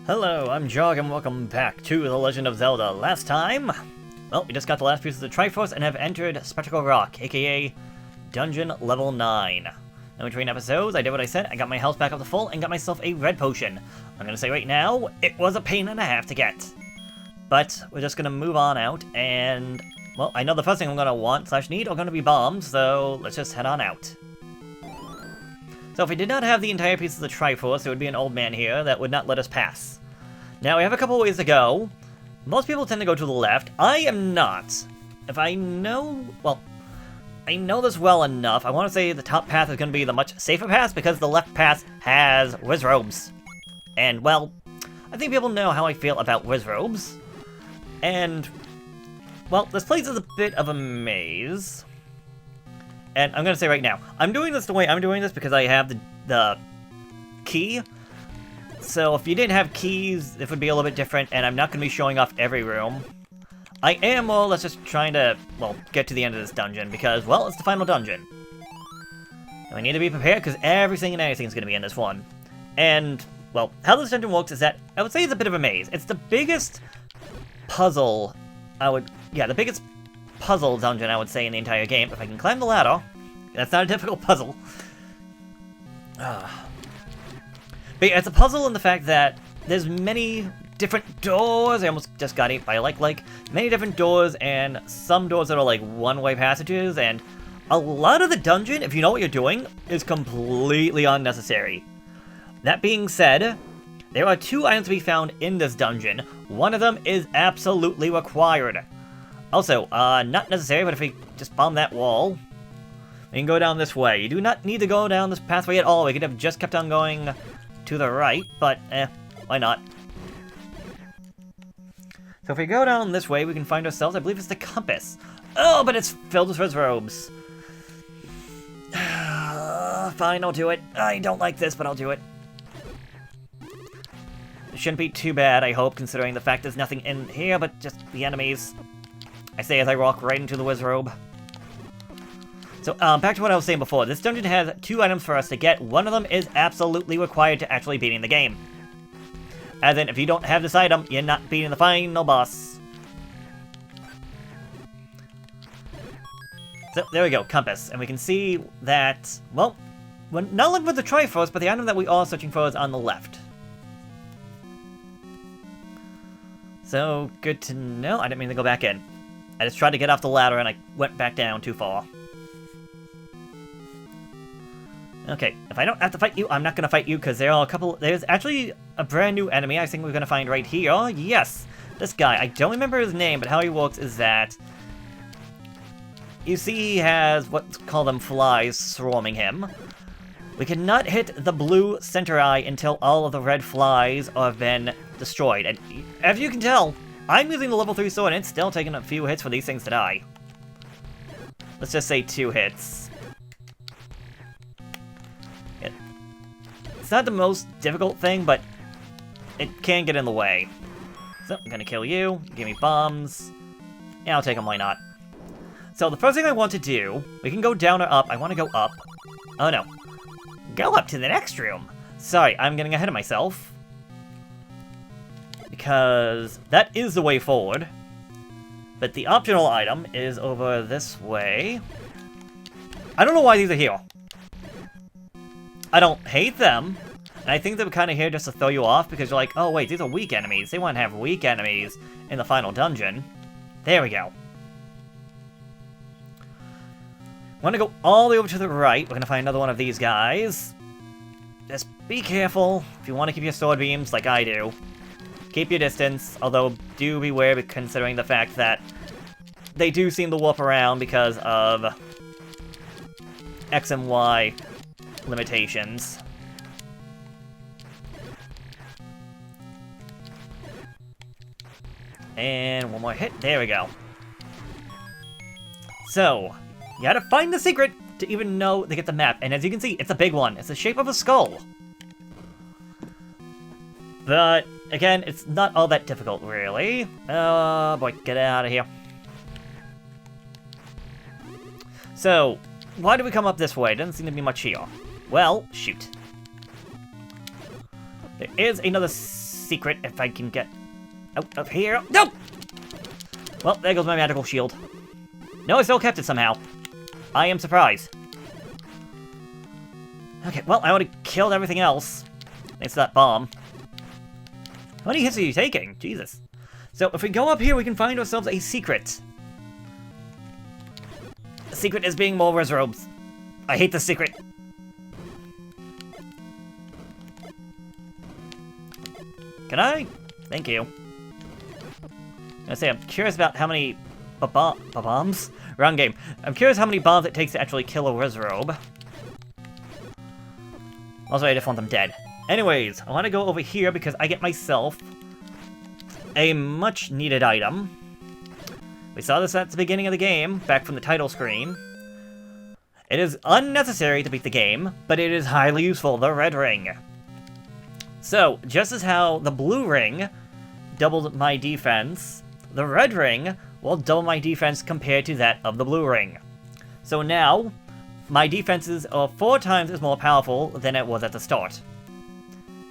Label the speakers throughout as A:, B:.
A: Hello, I'm Jog and welcome back to The Legend of Zelda. Last time, well, we just got the last piece of the Triforce and have entered Spectacle Rock, aka Dungeon Level 9. In between episodes, I did what I said, I got my health back up to full and got myself a red potion. I'm gonna say right now, it was a pain and a half to get. But we're just gonna move on out and, well, I know the first thing I'm gonna want / need are gonna be bombs, so let's just head on out. So if we did not have the entire piece of the Triforce, there would be an old man here that would not let us pass. Now, we have a couple ways to go. Most people tend to go to the left. I am not. If I know... well, I know this well enough. I want to say the top path is going to be the much safer path because the left path has Wizrobes. And, well, I think people know how I feel about Wizrobes. And, well, this place is a bit of a maze. And I'm going to say right now, I'm doing this the way I'm doing this because I have the key. So if you didn't have keys, it would be a little bit different, and I'm not going to be showing off every room. I am more or less just trying to, well, get to the end of this dungeon because, well, it's the final dungeon. And we need to be prepared because everything and anything is going to be in this one. And, well, how this dungeon works is that, I would say it's a bit of a maze. It's the biggest puzzle, the biggest puzzle dungeon, I would say, in the entire game. If I can climb the ladder, that's not a difficult puzzle. But yeah, it's a puzzle in the fact that there's many different doors. I almost just got it by like many different doors, and some doors that are like one-way passages, and a lot of the dungeon, if you know what you're doing, is completely unnecessary. That being said, there are 2 items to be found in this dungeon. One of them is absolutely required. Also, not necessary, but if we just bomb that wall, we can go down this way. You do not need to go down this pathway at all. We could have just kept on going to the right, but, why not? So if we go down this way, we can find ourselves, I believe it's the compass. Oh, but it's filled with Wizrobes. Fine, I'll do it. I don't like this, but I'll do it. It shouldn't be too bad, I hope, considering the fact there's nothing in here but just the enemies. I say as I walk right into the Wizrobe. So, back to what I was saying before. This dungeon has 2 items for us to get. One of them is absolutely required to actually beating the game. As in, if you don't have this item, you're not beating the final boss. So, there we go, compass. And we can see that, well, we're not looking for the Triforce, but the item that we are searching for is on the left. So, good to know. I didn't mean to go back in. I just tried to get off the ladder and I went back down too far. Okay, if I don't have to fight you, I'm not going to fight you because there's actually a brand new enemy I think we're going to find right here. Yes, this guy. I don't remember his name, but how he works is that you see he has what's called them flies swarming him. We cannot hit the blue center eye until all of the red flies have been destroyed. And as you can tell, I'm using the level 3 sword and it's still taking a few hits for these things to die. Let's just say 2 hits. It's not the most difficult thing, but it can get in the way. So, I'm gonna kill you. Give me bombs. Yeah, I'll take them, why not? So, the first thing I want to do, we can go down or up. I want to go up. Oh, no. Go up to the next room. Sorry, I'm getting ahead of myself. Because that is the way forward. But the optional item is over this way. I don't know why these are here. I don't hate them. And I think they're kind of here just to throw you off because you're like, oh wait, these are weak enemies. They want to have weak enemies in the final dungeon. There we go. Want to go all the way over to the right. We're going to find another one of these guys. Just be careful if you want to keep your sword beams like I do. Keep your distance, although do beware considering the fact that they do seem to warp around because of X and Y limitations. And one more hit. There we go. So, you gotta find the secret to even know to get the map. And as you can see, it's a big one. It's the shape of a skull. But, again, it's not all that difficult, really. Oh, boy, get out of here. So, why did we come up this way? Doesn't seem to be much here. Well, shoot. There is another secret if I can get out of here. No! Well, there goes my magical shield. No, I still kept it somehow. I am surprised. Okay, well, I would have killed everything else. Thanks to that bomb. How many hits are you taking? Jesus. So, if we go up here, we can find ourselves a secret. The secret is being more res robes. I hate the secret. Can I? Thank you. I say, I'm curious about how many bombs? Wrong game. I'm curious how many bombs it takes to actually kill a res robe. Also, I just want them dead. Anyways, I want to go over here because I get myself a much-needed item. We saw this at the beginning of the game, back from the title screen. It is unnecessary to beat the game, but it is highly useful, the red ring. So, just as how the blue ring doubled my defense, the red ring will double my defense compared to that of the blue ring. So now, my defenses are 4 times as more powerful than it was at the start.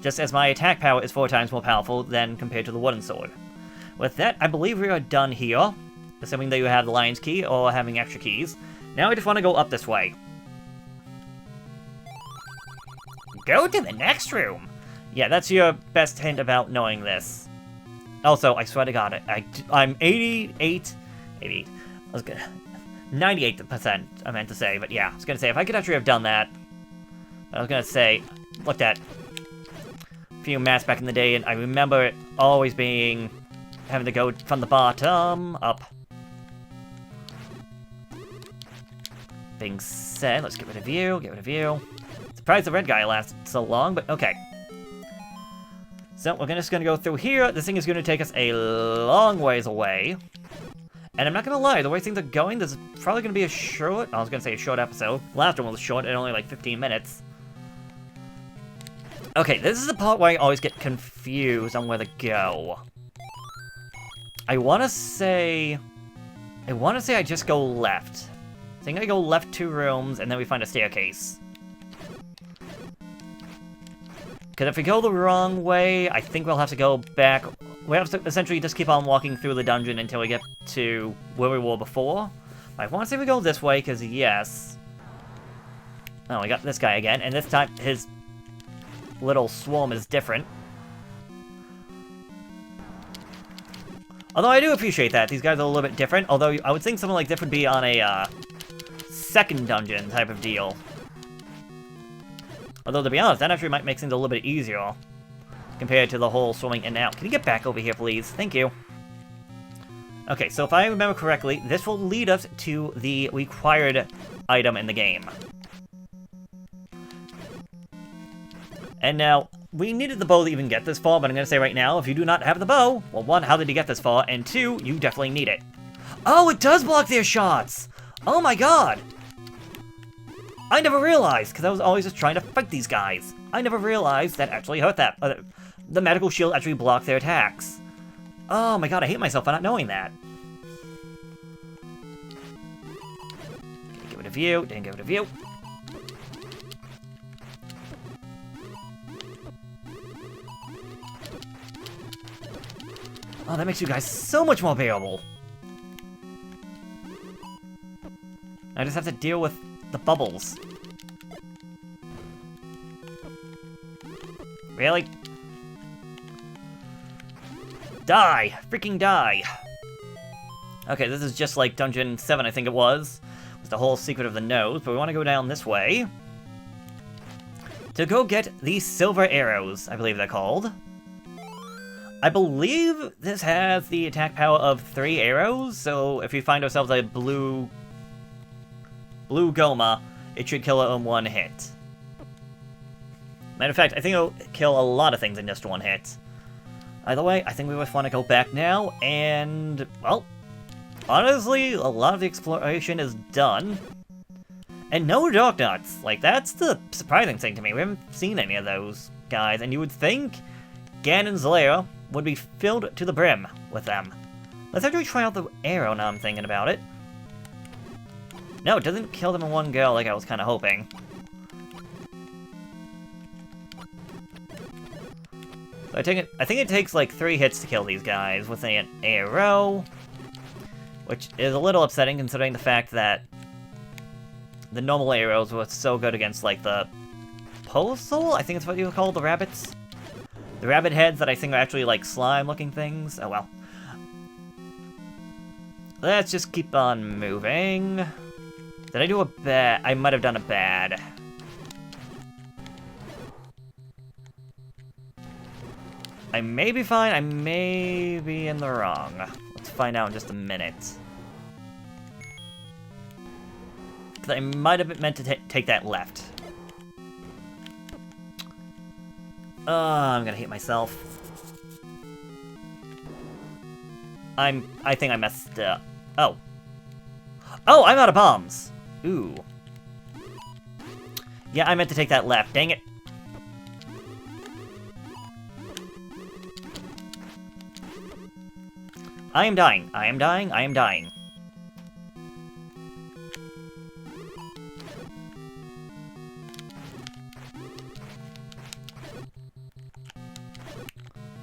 A: Just as my attack power is 4 times more powerful than compared to the wooden sword. With that, I believe we are done here, assuming that you have the lion's key or having extra keys. Now I just want to go up this way. Go to the next room! Yeah, that's your best hint about knowing this. Also, I swear to God, I'm 88, I was gonna, 98%, I meant to say, but yeah, I was gonna say, if I could actually have done that, I was gonna say, looked at a few maps back in the day, and I remember it always being, having to go from the bottom up. Being said, let's get rid of you, Surprised the red guy lasted so long, but okay. So, we're just gonna go through here. This thing is gonna take us a long ways away. And I'm not gonna lie, the way things are going, this is probably gonna be a short... I was gonna say a short episode. Last one was short, and only like 15 minutes. Okay, this is the part where I always get confused on where to go. I wanna say I just go left. I think I go left 2 rooms, and then we find a staircase. Because if we go the wrong way, I think we'll have to go back. We have to essentially just keep on walking through the dungeon until we get to where we were before. I want to say we go this way, because yes. Oh, we got this guy again, and this time his little swarm is different. Although I do appreciate that. These guys are a little bit different, although I would think something like this would be on a second dungeon type of deal. Although, to be honest, that actually might make things a little bit easier compared to the whole swimming in and out. Can you get back over here, please? Thank you. Okay, so if I remember correctly, this will lead us to the required item in the game. And now, we needed the bow to even get this far, but I'm going to say right now, if you do not have the bow, well, 1, how did you get this far? And 2, you definitely need it. Oh, it does block their shots! Oh my god! I never realized, because I was always just trying to fight these guys. I never realized that actually hurt that. The medical shield actually blocked their attacks. Oh my god, I hate myself for not knowing that. Didn't get rid of you, didn't get rid of you. Oh, that makes you guys so much more bearable. I just have to deal with the bubbles. Really? Die! Freaking die! Okay, this is just like Dungeon 7, I think it was. It's the whole secret of the nose, but we want to go down this way. To go get these silver arrows, I believe they're called. I believe this has the attack power of 3 arrows, so if we find ourselves a blue Goma, it should kill it in 1 hit. Matter of fact, I think it'll kill a lot of things in just 1 hit. Either way, I think we just want to go back now, and, well, honestly, a lot of the exploration is done. And no Dark Nuts. Like, that's the surprising thing to me. We haven't seen any of those guys, and you would think Ganon's lair would be filled to the brim with them. Let's actually try out the arrow now I'm thinking about it. No, it doesn't kill them in 1 go like I was kind of hoping. So I think it takes like 3 hits to kill these guys with an arrow, which is a little upsetting considering the fact that the normal arrows were so good against like the postal, I think it's what you would call the rabbits. The rabbit heads that I think are actually like slime-looking things. Oh well. Let's just keep on moving. Did I do a bad? I might have done a bad. I may be fine, I may be in the wrong. Let's find out in just a minute. Because I might have meant to take that left. I'm gonna hate myself. I think I messed up. Oh. Oh, I'm out of bombs! Ooh. Yeah, I meant to take that left, dang it. I am dying. I am dying. I am dying.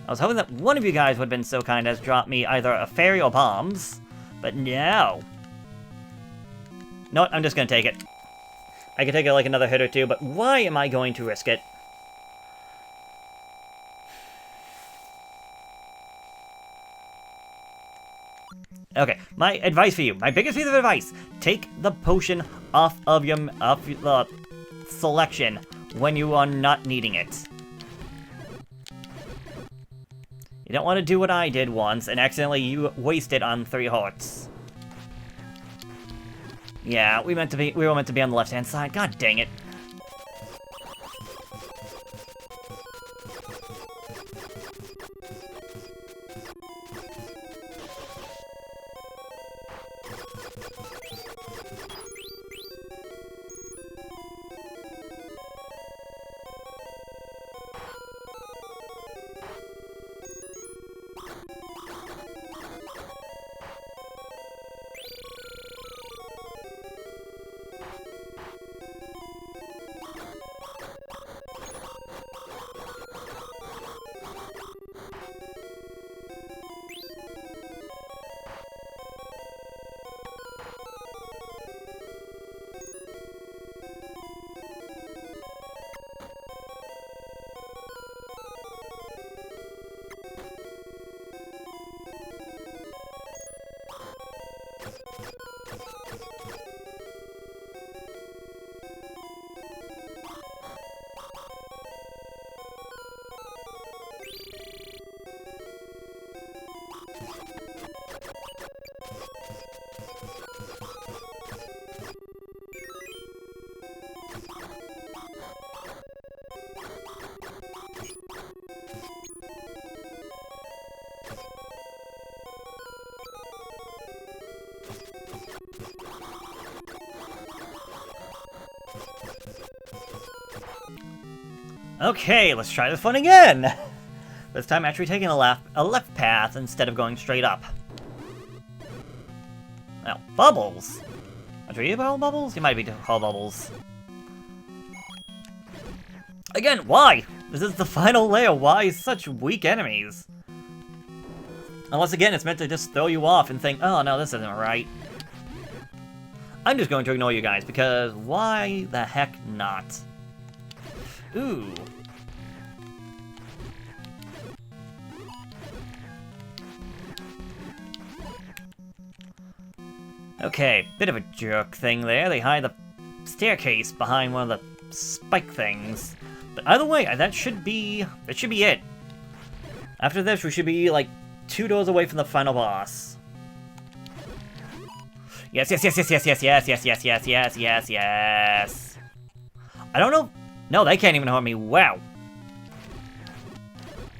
A: I was hoping that one of you guys would have been so kind as drop me either a fairy or bombs, but no. No, I'm just gonna take it. I could take it like another hit or two, but why am I going to risk it? Okay, my advice for you, my biggest piece of advice, take the potion off of the selection when you are not needing it. You don't want to do what I did once and accidentally you waste it on 3 hearts. Yeah, we were meant to be on the left-hand side. God dang it. Okay, let's try this one again! This time actually taking a left path instead of going straight up. Now, bubbles! Are you called bubbles? You might be called bubbles. Again, why? This is the final layer, why such weak enemies? Unless again, it's meant to just throw you off and think, oh no, this isn't right. I'm just going to ignore you guys, because why the heck not? Ooh. Okay, bit of a jerk thing there. They hide the staircase behind one of the spike things. But either way, that should be it. After this, we should be like 2 doors away from the final boss. Yes, yes, yes, yes, yes, yes, yes, yes, yes, yes, yes, yes, yes. I don't know. No, they can't even harm me. Wow.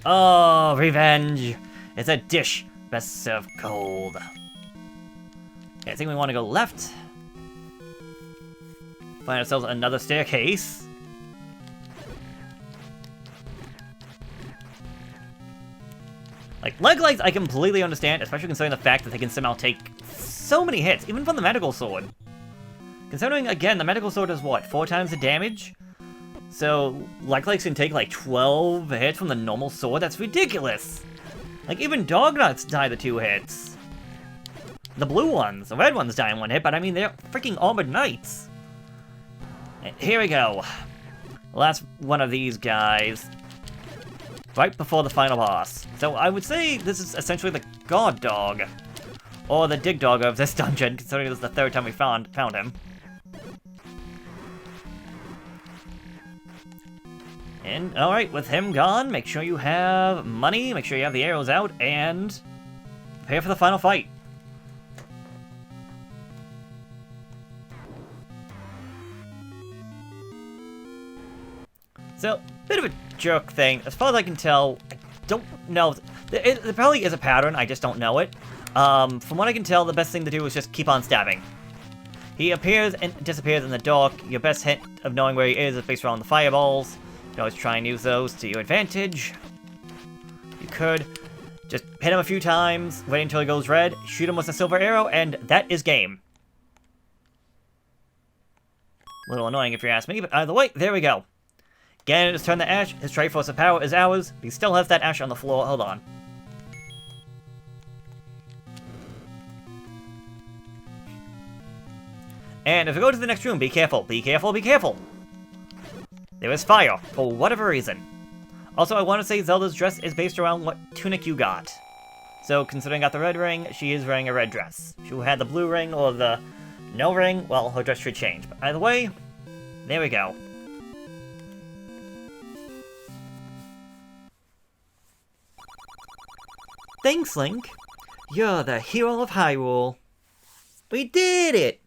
A: Oh, revenge. It's a dish best served cold. Okay, I think we want to go left. Find ourselves another staircase. Like, leg lights I completely understand, especially considering the fact that they can somehow take so many hits, even from the medical sword. Considering, again, the medical sword does what, 4 times the damage? So, Like can take like 12 hits from the normal sword? That's ridiculous! Like, even Dognuts die the 2 hits. The blue ones, the red ones die in 1 hit, but I mean, they're freaking armored knights. Here we go. Last one of these guys. Right before the final boss. So I would say this is essentially the god dog. Or the dig dog of this dungeon, considering this is the 3rd time we found him. And, alright, with him gone, make sure you have money, make sure you have the arrows out, and prepare for the final fight. So, bit of a jerk thing. As far as I can tell, I don't know. There probably is a pattern, I just don't know it. From what I can tell, the best thing to do is just keep on stabbing. He appears and disappears in the dark. Your best hint of knowing where he is based around the fireballs. You can always try and use those to your advantage. You could just hit him a few times, wait until he goes red, shoot him with a silver arrow, and that is game. A little annoying if you ask me, but either way, there we go. Ganon has turned the ash, his Triforce of Power is ours, but he still has that ash on the floor, hold on. And if we go to the next room, be careful, be careful, be careful! There is fire, for whatever reason. Also, I want to say Zelda's dress is based around what tunic you got. So, considering I got the red ring, she is wearing a red dress. If you had the blue ring or the no ring, well, her dress should change. But either way, there we go. Thanks, Link. You're the hero of Hyrule. We did it!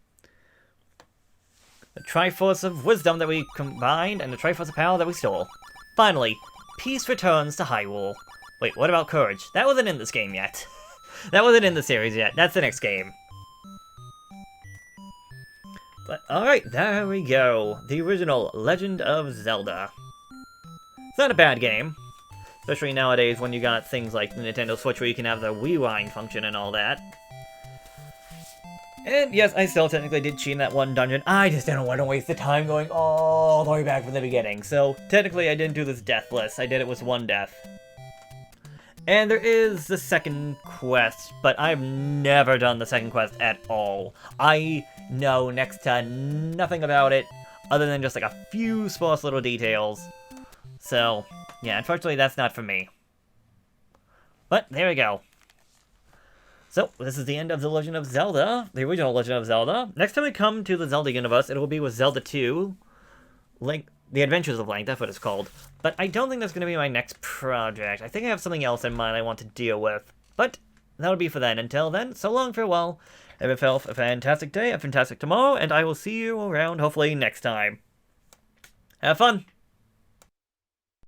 A: The Triforce of Wisdom that we combined, and the Triforce of Power that we stole. Finally, peace returns to Hyrule. Wait, what about Courage? That wasn't in this game yet. That wasn't in the series yet. That's the next game. But, alright, there we go. The original Legend of Zelda. It's not a bad game. Especially nowadays when you got things like the Nintendo Switch where you can have the rewind function and all that. And yes, I still technically did cheat in that one dungeon. I just didn't want to waste the time going all the way back from the beginning. So technically I didn't do this deathless. I did it with 1 death. And there is the second quest, but I've never done the second quest at all. I know next to nothing about it, other than just like a few sparse little details. So, yeah, unfortunately that's not for me. But, there we go. So, this is the end of The Legend of Zelda, the original Legend of Zelda. Next time we come to the Zelda universe, it will be with Zelda 2, Link, The Adventures of Link, that's what it's called. But I don't think that's going to be my next project. I think I have something else in mind I want to deal with. But, that'll be for then. Until then, so long, farewell. Have yourself a fantastic day, a fantastic tomorrow, and I will see you around, hopefully, next time. Have fun!